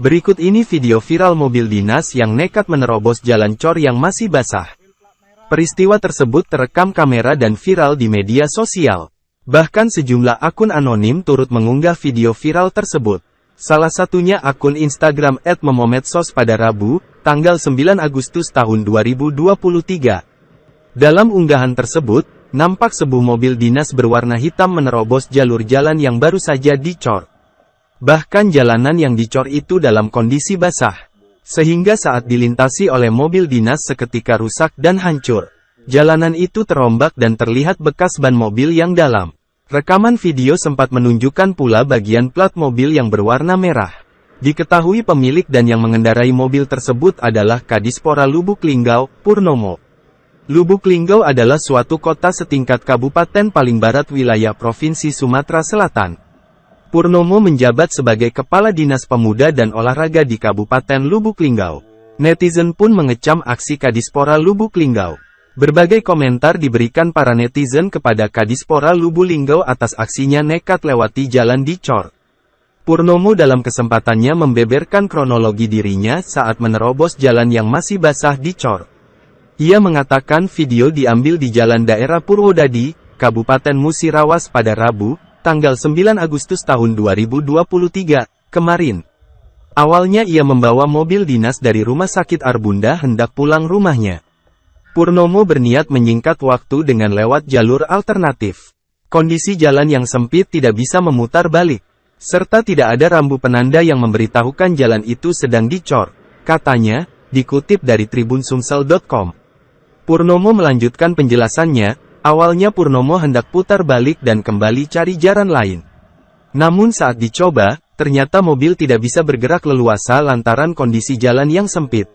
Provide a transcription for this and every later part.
Berikut ini video viral mobil dinas yang nekat menerobos jalan cor yang masih basah. Peristiwa tersebut terekam kamera dan viral di media sosial. Bahkan sejumlah akun anonim turut mengunggah video viral tersebut. Salah satunya akun Instagram @memomedsos pada Rabu, tanggal 9 Agustus tahun 2023. Dalam unggahan tersebut, nampak sebuah mobil dinas berwarna hitam menerobos jalur jalan yang baru saja dicor. Bahkan jalanan yang dicor itu dalam kondisi basah. Sehingga saat dilintasi oleh mobil dinas seketika rusak dan hancur. Jalanan itu terombak dan terlihat bekas ban mobil yang dalam. Rekaman video sempat menunjukkan pula bagian plat mobil yang berwarna merah. Diketahui pemilik dan yang mengendarai mobil tersebut adalah Kadispora Lubuk Linggau, Purnomo. Lubuk Linggau adalah suatu kota setingkat kabupaten paling barat wilayah Provinsi Sumatera Selatan. Purnomo menjabat sebagai Kepala Dinas Pemuda dan Olahraga di Kabupaten Lubuk Linggau. Netizen pun mengecam aksi Kadispora Lubuk Linggau. Berbagai komentar diberikan para netizen kepada Kadispora Lubuk Linggau atas aksinya nekat lewati jalan dicor. Purnomo dalam kesempatannya membeberkan kronologi dirinya saat menerobos jalan yang masih basah dicor. Ia mengatakan video diambil di jalan daerah Purwodadi, Kabupaten Musirawas pada Rabu, tanggal 9 Agustus tahun 2023, kemarin. Awalnya ia membawa mobil dinas dari Rumah Sakit Arbunda hendak pulang rumahnya. Purnomo berniat menyingkat waktu dengan lewat jalur alternatif. Kondisi jalan yang sempit tidak bisa memutar balik, serta tidak ada rambu penanda yang memberitahukan jalan itu sedang dicor, katanya, dikutip dari tribunsumsel.com. Purnomo melanjutkan penjelasannya. Awalnya Purnomo hendak putar balik dan kembali cari jalan lain. Namun saat dicoba, ternyata mobil tidak bisa bergerak leluasa lantaran kondisi jalan yang sempit.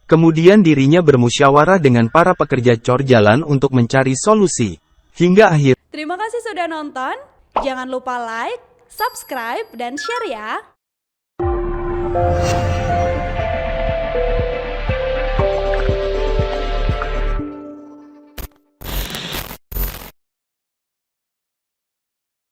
Kemudian dirinya bermusyawarah dengan para pekerja cor jalan untuk mencari solusi. Hingga akhir. Terima kasih sudah nonton. Jangan lupa like, subscribe, dan share ya.